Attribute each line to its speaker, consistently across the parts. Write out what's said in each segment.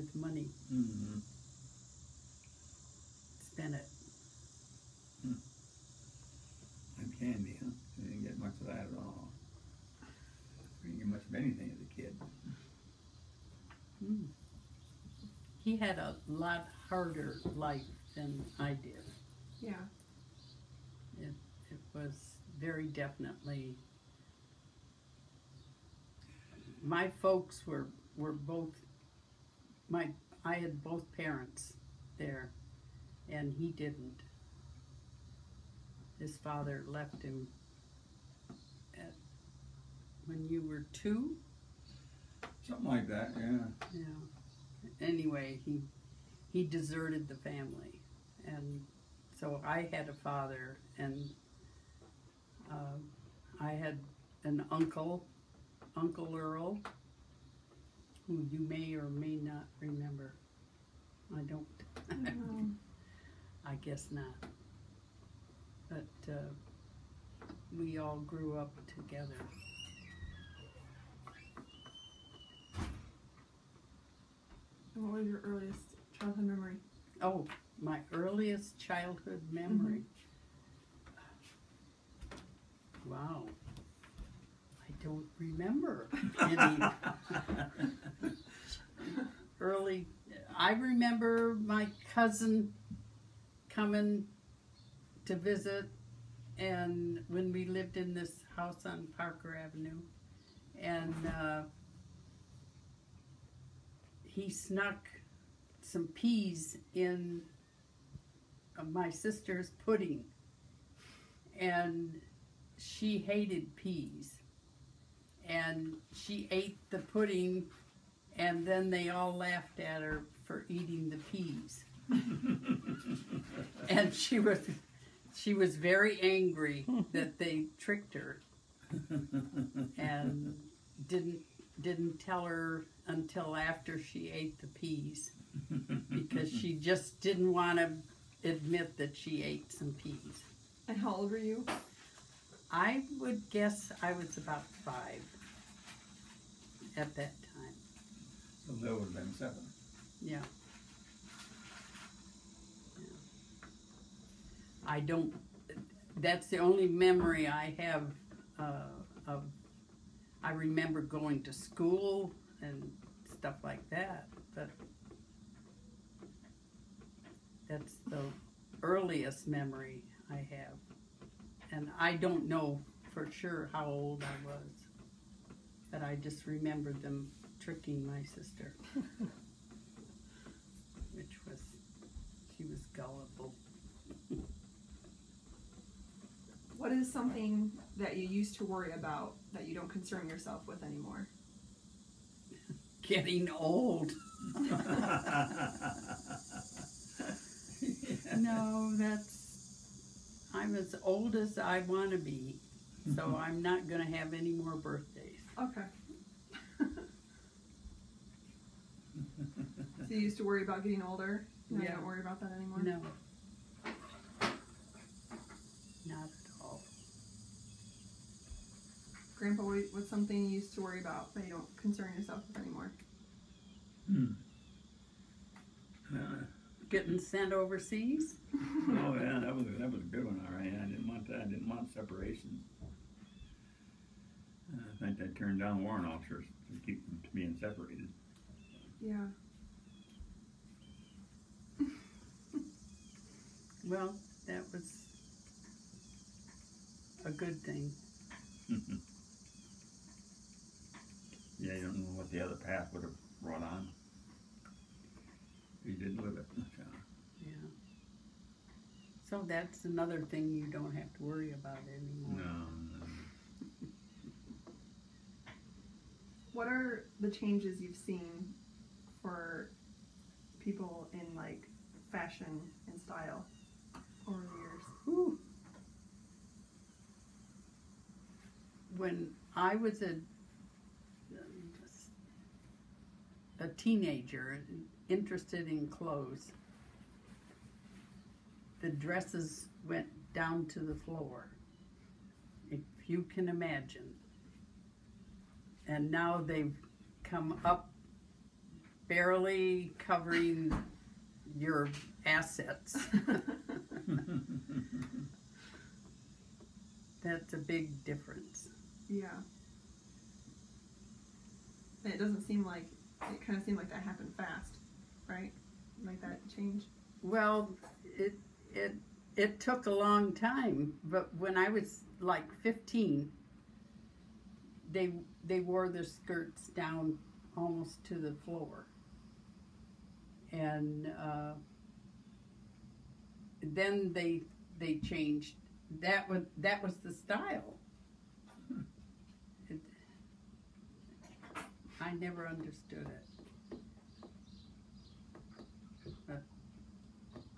Speaker 1: his money.
Speaker 2: Mm-hmm.
Speaker 1: Spent it.
Speaker 2: And candy, huh? You didn't get much of that at all. You didn't get much of anything as a kid.
Speaker 1: Mm. He had a lot harder life than I did.
Speaker 3: Yeah.
Speaker 1: It was very definitely. My folks were both. I had both parents there, and he didn't. His father left him when you were 2.
Speaker 2: Something like that, yeah.
Speaker 1: Yeah. Anyway, he deserted the family, and so I had a father, and I had an uncle, Uncle Earl, who you may or may not remember. I don't.
Speaker 3: No.
Speaker 1: I guess not. But we all grew up together.
Speaker 3: And what was your earliest childhood memory?
Speaker 1: Oh, my earliest childhood memory. Wow. I don't remember any early. I remember my cousin coming to visit, and when we lived in this house on Parker Avenue, and he snuck some peas in my sister's pudding, and she hated peas, and she ate the pudding, and then they all laughed at her for eating the peas. And she was very angry that they tricked her, and didn't tell her until after she ate the peas, because she just didn't want to admit that she ate some peas.
Speaker 3: And how old were you?
Speaker 1: I would guess I was about 5 at that time.
Speaker 2: So that would have been 7.
Speaker 1: Yeah. I don't, that's the only memory I have of, I remember going to school and stuff like that, but that's the earliest memory I have. And I don't know for sure how old I was, but I just remember them tricking my sister, which was, she was gullible.
Speaker 3: What is something that you used to worry about that you don't concern yourself with anymore?
Speaker 1: Getting old. No, I'm as old as I want to be, so I'm not going to have any more birthdays.
Speaker 3: Okay. So you used to worry about getting older? Now you
Speaker 1: Yeah.
Speaker 3: don't worry about that anymore?
Speaker 1: No. Not at all.
Speaker 3: Grandpa, what's something you used to worry about that you don't concern yourself with anymore?
Speaker 1: Getting sent overseas?
Speaker 2: Oh yeah, that was a good one. All right, I didn't want that. I didn't want separation. I think they turned down warrant officers to keep them being separated.
Speaker 3: Yeah.
Speaker 1: Well, that was a good thing.
Speaker 2: Yeah, you don't know what the other path would have brought on. You didn't live it.
Speaker 1: Yeah. So that's another thing you don't have to worry about anymore.
Speaker 2: No.
Speaker 3: What are the changes you've seen for people in like fashion and style over the years?
Speaker 1: Whew. When I was a teenager interested in clothes, the dresses went down to the floor, if you can imagine. And now they've come up barely covering your assets. That's a big difference.
Speaker 3: Yeah. And it doesn't seem like, it kind of seemed like that happened fast, right? Like that change.
Speaker 1: Well, it took a long time, but when I was like 15, they wore their skirts down almost to the floor, and then they changed. That was the style. It, I never understood it.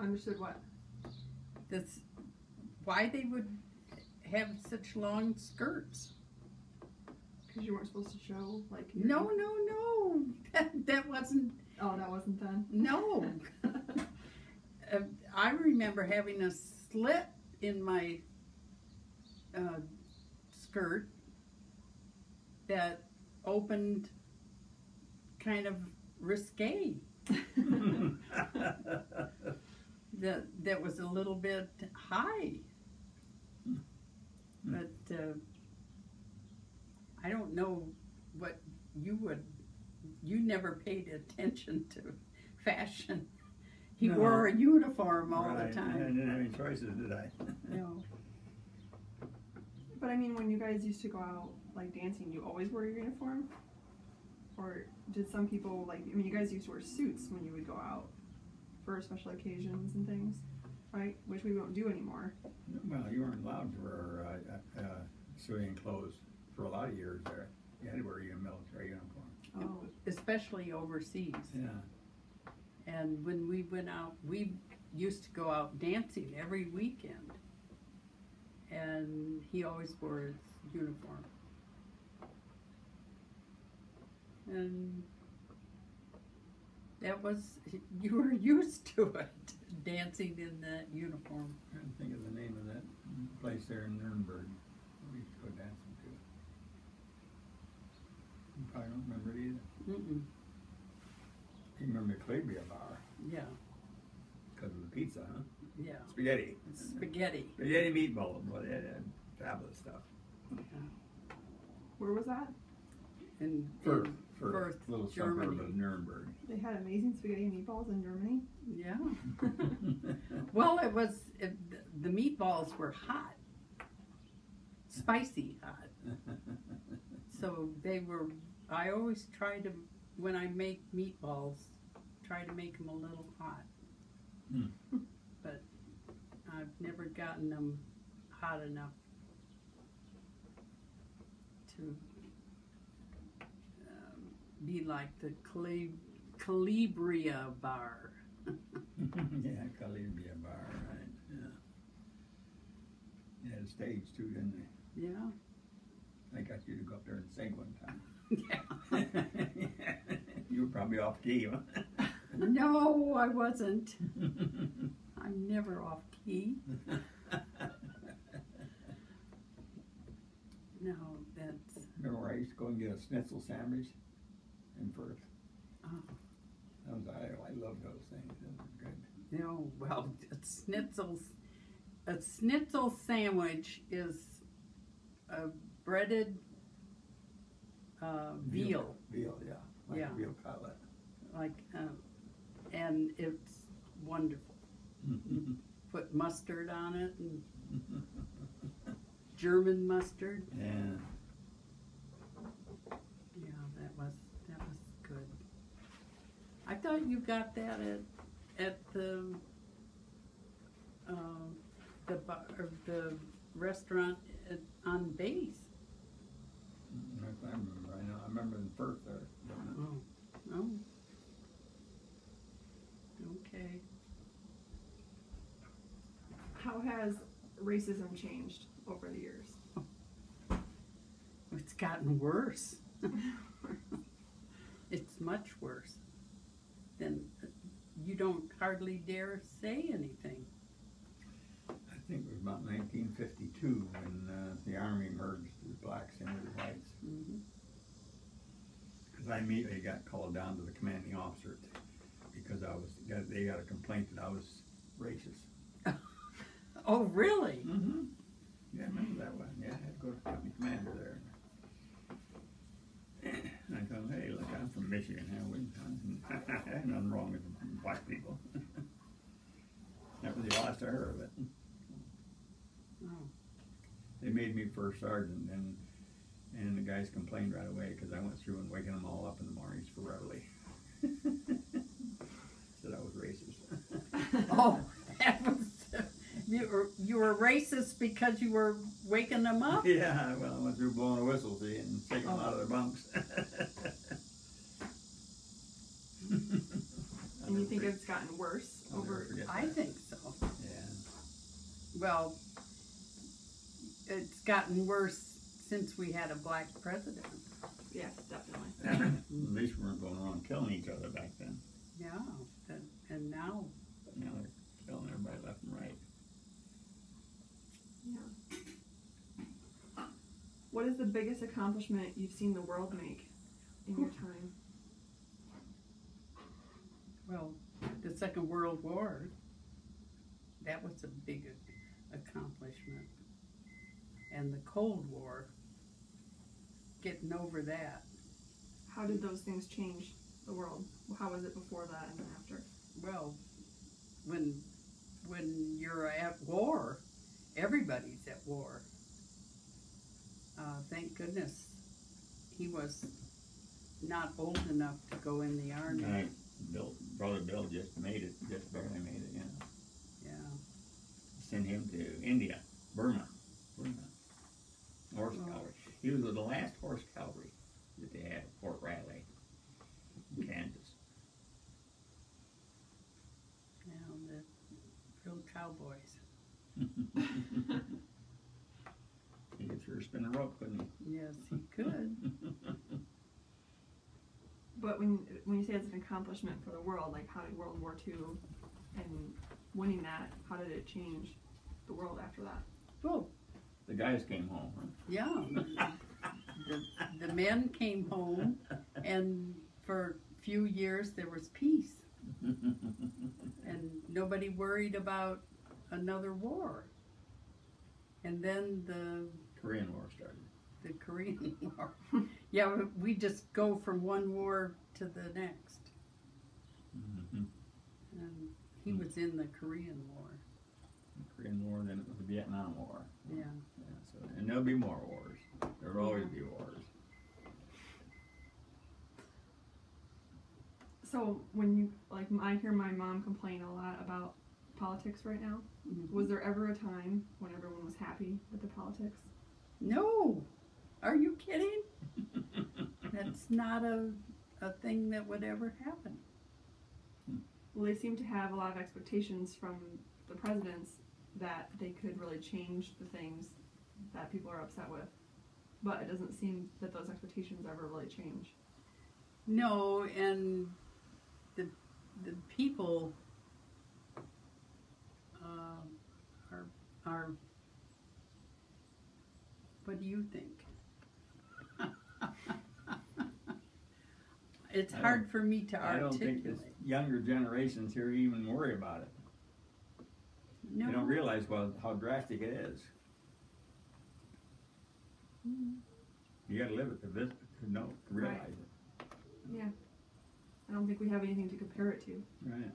Speaker 3: Understood what?
Speaker 1: This, why they would have such long skirts.
Speaker 3: Because you weren't supposed to show, like... your-
Speaker 1: No. That wasn't,
Speaker 3: Oh, that wasn't done?
Speaker 1: no. I remember having a slit in my skirt that opened kind of risque. That was a little bit high. But I don't know what you never paid attention to fashion. He
Speaker 2: No.
Speaker 1: wore a uniform all
Speaker 2: Right,
Speaker 1: the time.
Speaker 2: I didn't have any choices, did I?
Speaker 1: No.
Speaker 3: But I mean, when you guys used to go out, like, dancing, you always wore your uniform? Or did some people, like, I mean, you guys used to wear suits when you would go out for special occasions and things, right? Which we won't do anymore.
Speaker 2: Well, you weren't allowed to wear civilian clothes for a lot of years there. You had to wear your military uniform.
Speaker 3: Oh,
Speaker 1: Especially overseas.
Speaker 2: Yeah.
Speaker 1: And when we went out, we used to go out dancing every weekend. And he always wore his uniform. And that was, you were used to it, dancing in that uniform.
Speaker 2: I'm trying to think of the name of that place there in Nuremberg. We used to go dancing to. You probably don't remember it either.
Speaker 1: Mm-mm.
Speaker 2: You remember Calabria Bar
Speaker 1: Yeah,
Speaker 2: because of the pizza, huh?
Speaker 1: yeah.
Speaker 2: Spaghetti.
Speaker 1: Spaghetti.
Speaker 2: Spaghetti meatballs, but it had fabulous stuff.
Speaker 3: where was that?
Speaker 1: In
Speaker 2: Firth,
Speaker 1: Firth,
Speaker 2: little
Speaker 1: Germany.
Speaker 2: suburb of Nuremberg.
Speaker 3: They had amazing spaghetti and meatballs in Germany.
Speaker 1: Yeah. Well, the meatballs were hot. Spicy hot. So I always try to, when I make meatballs, try to make them a little hot. But I've never gotten them hot enough to be like the Calabria bar.
Speaker 2: Yeah, Calabria Bar, right? Yeah. They had a stage too, didn't they?
Speaker 1: Yeah.
Speaker 2: I got you to go up there and sing one time.
Speaker 1: Yeah.
Speaker 2: You were probably off key, huh?
Speaker 1: No, I wasn't. I'm never off key. No, that's.
Speaker 2: Remember where I used to go and get a schnitzel sandwich in Firth?
Speaker 1: Oh.
Speaker 2: I love those things. Those are good.
Speaker 1: No, well, a schnitzel sandwich is a breaded veal,
Speaker 2: Veal, yeah. Like
Speaker 1: Yeah.
Speaker 2: a veal cutlet.
Speaker 1: and it's wonderful. Put mustard on it, and German mustard.
Speaker 2: Yeah.
Speaker 1: Yeah, that was good. I thought you got that at the bar, or the restaurant on base.
Speaker 2: If I remember, I remember in Firth there.
Speaker 1: Oh, okay.
Speaker 3: How has racism changed over the years?
Speaker 1: It's gotten worse. It's much worse. Then you don't hardly dare say anything.
Speaker 2: I think it was about 1952 when the Army merged the blacks in with the whites.
Speaker 1: Mm-hmm.
Speaker 2: Because 'cause I immediately got called down to the commanding officer because they got a complaint that I was racist.
Speaker 1: Oh, really?
Speaker 2: Mm-hmm. Yeah, I remember that one. Yeah, I had to go to company commander there. And I told him, hey, look, I'm from Michigan. Nothing wrong with black people. That was the last I heard of it.
Speaker 1: Oh.
Speaker 2: They made me first sergeant, and the guys complained right away because I went through and waking them all up in the mornings for reveille. Said I was racist.
Speaker 1: Oh, that was, you were racist because you were waking them up?
Speaker 2: Yeah, well, I went through blowing a whistle, see, and taking them out of their bunks.
Speaker 3: And you think it's gotten worse
Speaker 2: I'll never
Speaker 3: over?
Speaker 2: forget
Speaker 1: I
Speaker 2: that.
Speaker 1: think so.
Speaker 2: Yeah.
Speaker 1: Well, it's gotten worse since we had a black president.
Speaker 3: Yes, definitely.
Speaker 2: At least we weren't going around killing each other back then.
Speaker 1: Yeah, and now,
Speaker 2: Now they're killing everybody left and right.
Speaker 3: Yeah. What is the biggest accomplishment you've seen the world make in your time?
Speaker 1: well, the Second World War, that was a big accomplishment. And the Cold War, getting over that.
Speaker 3: How did those things change the world? How was it before that and then after?
Speaker 1: Well, when you're at war, everybody's at war. Thank goodness he was not old enough to go in the army.
Speaker 2: Right. Brother Bill just made it, just barely made it, yeah.
Speaker 1: Yeah.
Speaker 2: Sent him to India, Burma. Horse
Speaker 1: Oh.
Speaker 2: cavalry. He was the last horse cavalry that they had at Fort Riley, in Kansas.
Speaker 1: Now the real cowboys.
Speaker 2: He could sure spin a rope, couldn't
Speaker 1: Yes, he could.
Speaker 2: he?
Speaker 3: But when you say it's an accomplishment for the world, like how did World War II and winning that, how did it change the world after that?
Speaker 1: Oh,
Speaker 2: The guys came home, huh?
Speaker 1: yeah. The men came home, and for a few years there was peace, and nobody worried about another war. And then the
Speaker 2: Korean War started.
Speaker 1: Korean War. Yeah, we just go from one war to the next.
Speaker 2: Mm-hmm.
Speaker 1: And he was in the Korean War.
Speaker 2: The Korean War, then it was the Vietnam War.
Speaker 1: Yeah.
Speaker 2: Yeah, so, and there'll be more wars. There'll always be wars.
Speaker 3: So when you, like, I hear my mom complain a lot about politics right now.
Speaker 1: Mhm.
Speaker 3: Was there ever a time when everyone was happy with the politics?
Speaker 1: No! Are you kidding? That's not a thing that would ever happen.
Speaker 3: Well, they seem to have a lot of expectations from the presidents that they could really change the things that people are upset with. But it doesn't seem that those expectations ever really change.
Speaker 1: No, and the people are. What do you think? It's
Speaker 2: I
Speaker 1: hard
Speaker 2: don't-
Speaker 1: for me to
Speaker 2: I don't think
Speaker 1: articulate.
Speaker 2: this younger generations here even worry about it.
Speaker 1: No.
Speaker 2: They don't realize how drastic it is. You gotta live it to realize
Speaker 3: Right.
Speaker 2: it.
Speaker 3: Yeah. I don't think we have anything to compare it to.
Speaker 2: Right.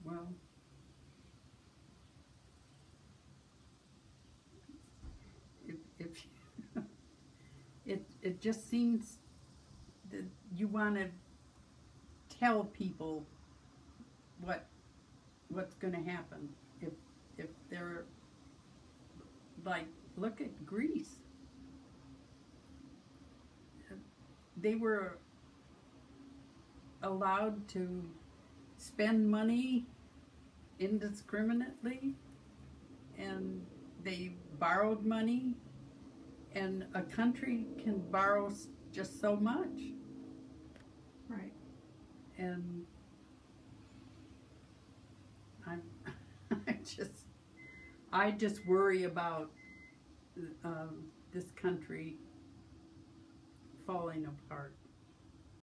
Speaker 1: Well, if it just seems that you want to tell people what's going to happen if they're like, look at Greece. They were allowed to spend money indiscriminately, and they borrowed money, and a country can borrow just so much.
Speaker 3: Right.
Speaker 1: And I just worry about this country falling apart.